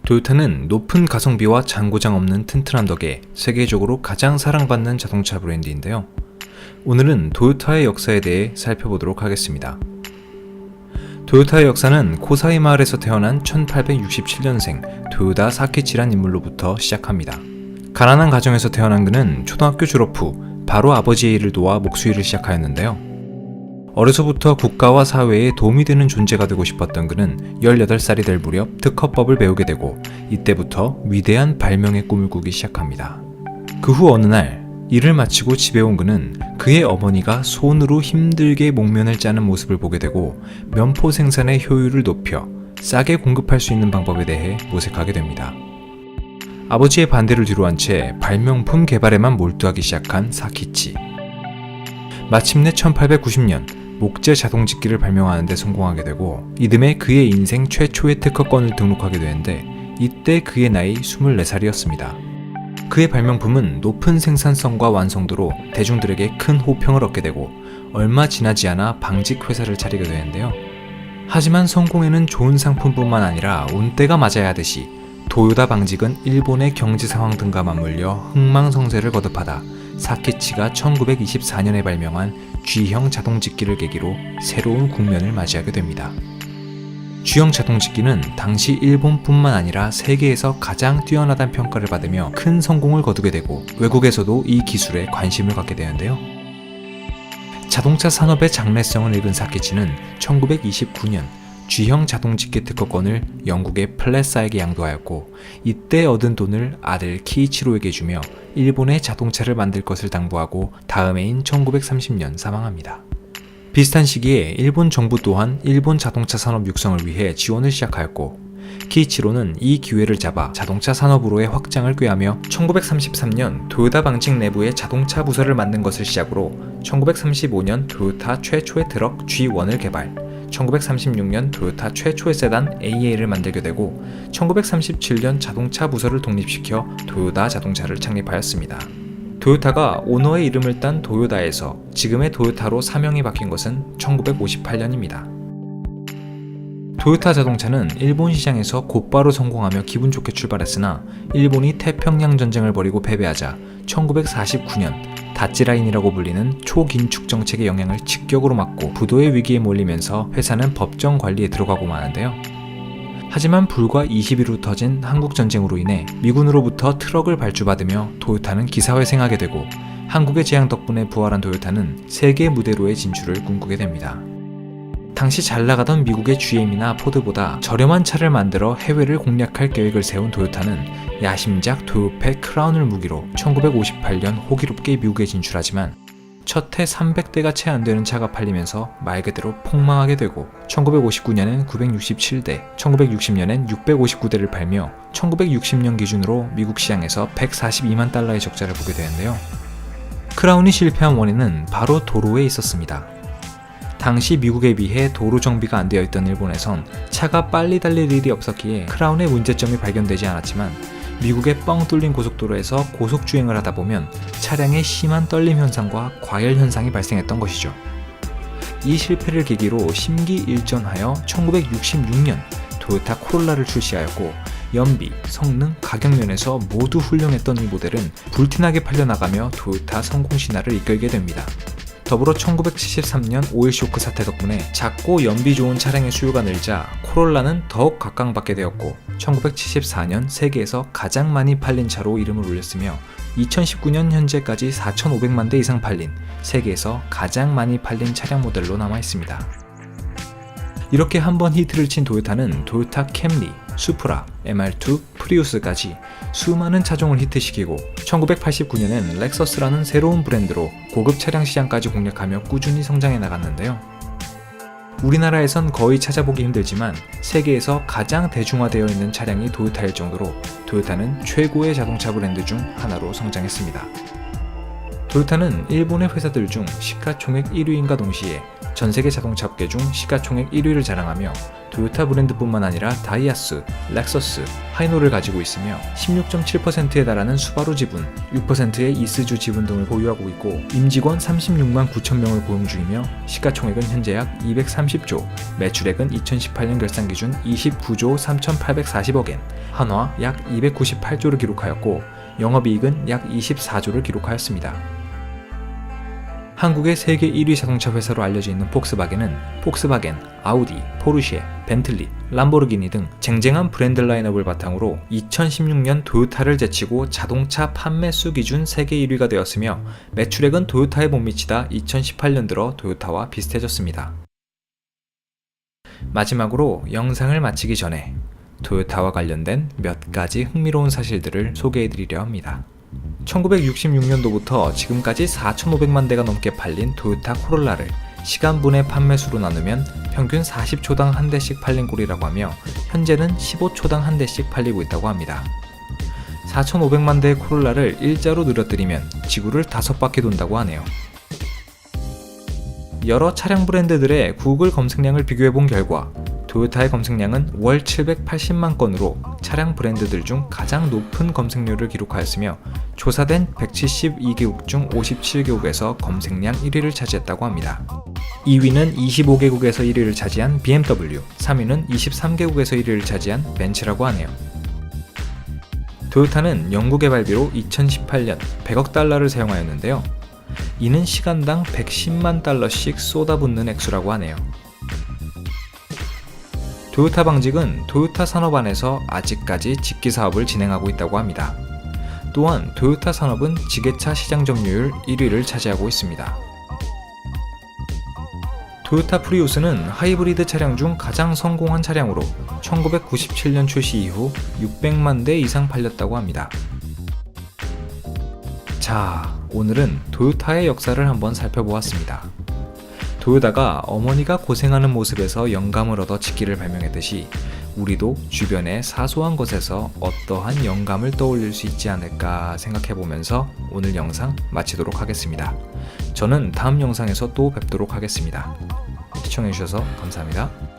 토요타는 높은 가성비와 잔고장 없는 튼튼한 덕에 세계적으로 가장 사랑받는 자동차 브랜드인데요. 오늘은 토요타의 역사에 대해 살펴보도록 하겠습니다. 토요타의 역사는 코사이 마을에서 태어난 1867년생 토요다 사키치란 인물로부터 시작합니다. 가난한 가정에서 태어난 그는 초등학교 졸업 후 바로 아버지의 일을 도와 목수일을 시작하였는데요. 어려서부터 국가와 사회에 도움이 되는 존재가 되고 싶었던 그는 18살이 될 무렵 특허법을 배우게 되고 이때부터 위대한 발명의 꿈을 꾸기 시작합니다. 그 후 어느 날 일을 마치고 집에 온 그는 그의 어머니가 손으로 힘들게 목면을 짜는 모습을 보게 되고 면포 생산의 효율을 높여 싸게 공급할 수 있는 방법에 대해 모색하게 됩니다. 아버지의 반대를 뒤로한 채 발명품 개발에만 몰두하기 시작한 사키치. 마침내 1890년 목재 자동직기를 발명하는 데 성공하게 되고 이듬해 그의 인생 최초의 특허권을 등록하게 되는데 이때 그의 나이 24살이었습니다. 그의 발명품은 높은 생산성과 완성도로 대중들에게 큰 호평을 얻게 되고 얼마 지나지 않아 방직 회사를 차리게 되는데요. 하지만 성공에는 좋은 상품뿐만 아니라 운때가 맞아야 하듯이 토요다 방직은 일본의 경제 상황 등과 맞물려 흥망성쇠를 거듭하다 사키치가 1924년에 발명한 G형 자동직기를 계기로 새로운 국면을 맞이하게 됩니다. G형 자동직기는 당시 일본뿐만 아니라 세계에서 가장 뛰어나다는 평가를 받으며 큰 성공을 거두게 되고 외국에서도 이 기술에 관심을 갖게 되는데요. 자동차 산업의 장래성을 읽은 사키치는 1929년 G형 자동직기 특허권을 영국의 플레사에게 양도하였고 이때 얻은 돈을 아들 키이치로에게 주며 일본의 자동차를 만들 것을 당부하고 다음 해인 1930년 사망합니다. 비슷한 시기에 일본 정부 또한 일본 자동차 산업 육성을 위해 지원을 시작하였고 키이치로는 이 기회를 잡아 자동차 산업으로의 확장을 꾀하며 1933년 토요다 방직 내부의 자동차 부서를 만든 것을 시작으로 1935년 토요타 최초의 트럭 G1을 개발, 1936년 토요타 최초의 세단 AA를 만들게 되고 1937년 자동차 부서를 독립시켜 토요다 자동차를 창립하였습니다. 토요타가 오너의 이름을 딴 도요다에서 지금의 토요타로 사명이 바뀐 것은 1958년입니다. 토요타 자동차는 일본 시장에서 곧바로 성공하며 기분 좋게 출발했으나 일본이 태평양 전쟁을 벌이고 패배하자 1949년 다찌라인이라고 불리는 초긴축 정책의 영향을 직격으로 맞고 부도의 위기에 몰리면서 회사는 법정 관리에 들어가고 마는데요. 하지만 불과 20일 후 터진 한국전쟁으로 인해 미군으로부터 트럭을 발주받으며 토요타는 기사회생하게 되고 한국의 재앙 덕분에 부활한 토요타는 세계 무대로의 진출을 꿈꾸게 됩니다. 당시 잘 나가던 미국의 GM이나 포드보다 저렴한 차를 만들어 해외를 공략할 계획을 세운 토요타는 야심작 토요페 크라운을 무기로 1958년 호기롭게 미국에 진출하지만 첫 해 300대가 채 안 되는 차가 팔리면서 말 그대로 폭망하게 되고 1959년엔 967대, 1960년엔 659대를 팔며 1960년 기준으로 미국 시장에서 142만 달러의 적자를 보게 되는데요. 크라운이 실패한 원인은 바로 도로에 있었습니다. 당시 미국에 비해 도로 정비가 안 되어 있던 일본에선 차가 빨리 달릴 일이 없었기에 크라운의 문제점이 발견되지 않았지만 미국의 뻥 뚫린 고속도로에서 고속주행을 하다 보면 차량의 심한 떨림 현상과 과열 현상이 발생했던 것이죠. 이 실패를 계기로 심기일전하여 1966년 토요타 코롤라를 출시하였고 연비, 성능, 가격 면에서 모두 훌륭했던 이 모델은 불티나게 팔려나가며 토요타 성공 신화를 이끌게 됩니다. 더불어 1973년 오일쇼크 사태 덕분에 작고 연비 좋은 차량의 수요가 늘자 코롤라는 더욱 각광받게 되었고 1974년 세계에서 가장 많이 팔린 차로 이름을 올렸으며 2019년 현재까지 4,500만 대 이상 팔린 세계에서 가장 많이 팔린 차량 모델로 남아있습니다. 이렇게 한번 히트를 친 토요타는 토요타 캠리, 수프라, MR2, 프리우스까지 수많은 차종을 히트시키고 1989년엔 렉서스라는 새로운 브랜드로 고급 차량 시장까지 공략하며 꾸준히 성장해 나갔는데요. 우리나라에선 거의 찾아보기 힘들지만 세계에서 가장 대중화되어 있는 차량이 토요타일 정도로 토요타는 최고의 자동차 브랜드 중 하나로 성장했습니다. 토요타는 일본의 회사들 중 시가총액 1위인가 동시에 전세계 자동차 업계 중 시가총액 1위를 자랑하며 토요타 브랜드뿐만 아니라 다이아스, 렉서스, 하이노를 가지고 있으며 16.7%에 달하는 수바루 지분, 6%의 이스주 지분 등을 보유하고 있고 임직원 36만 9천 명을 고용 중이며 시가총액은 현재 약 230조, 매출액은 2018년 결산 기준 29조 3,840억엔, 한화 약 298조를 기록하였고 영업이익은 약 24조를 기록하였습니다. 한국의 세계 1위 자동차 회사로 알려져 있는 폭스바겐은 폭스바겐, 아우디, 포르쉐, 벤틀리, 람보르기니 등 쟁쟁한 브랜드 라인업을 바탕으로 2016년 토요타를 제치고 자동차 판매수 기준 세계 1위가 되었으며 매출액은 토요타에 못 미치다 2018년 들어 토요타와 비슷해졌습니다. 마지막으로 영상을 마치기 전에 토요타와 관련된 몇 가지 흥미로운 사실들을 소개해드리려 합니다. 1966년도부터 지금까지 4,500만 대가 넘게 팔린 토요타 코롤라를 시간분의 판매수로 나누면 평균 40초당 한 대씩 팔린 꼴이라고 하며 현재는 15초당 한 대씩 팔리고 있다고 합니다. 4,500만 대의 코롤라를 일자로 늘어뜨리면 지구를 5바퀴 돈다고 하네요. 여러 차량 브랜드들의 구글 검색량을 비교해본 결과 토요타의 검색량은 월 780만 건으로 차량 브랜드들 중 가장 높은 검색률을 기록하였으며 조사된 172개국 중 57개국에서 검색량 1위를 차지했다고 합니다. 2위는 25개국에서 1위를 차지한 BMW, 3위는 23개국에서 1위를 차지한 벤츠라고 하네요. 토요타는 연구 개발비로 2018년 100억 달러를 사용하였는데요. 이는 시간당 110만 달러씩 쏟아붓는 액수라고 하네요. 토요타 방직은 토요타 산업 안에서 아직까지 직기 사업을 진행하고 있다고 합니다. 또한 토요타 산업은 지게차 시장 점유율 1위를 차지하고 있습니다. 토요타 프리우스는 하이브리드 차량 중 가장 성공한 차량으로 1997년 출시 이후 600만 대 이상 팔렸다고 합니다. 자, 오늘은 토요타의 역사를 한번 살펴보았습니다. 토요타가 어머니가 고생하는 모습에서 영감을 얻어 직기를 발명했듯이 우리도 주변의 사소한 것에서 어떠한 영감을 떠올릴 수 있지 않을까 생각해보면서 오늘 영상 마치도록 하겠습니다. 저는 다음 영상에서 또 뵙도록 하겠습니다. 시청해주셔서 감사합니다.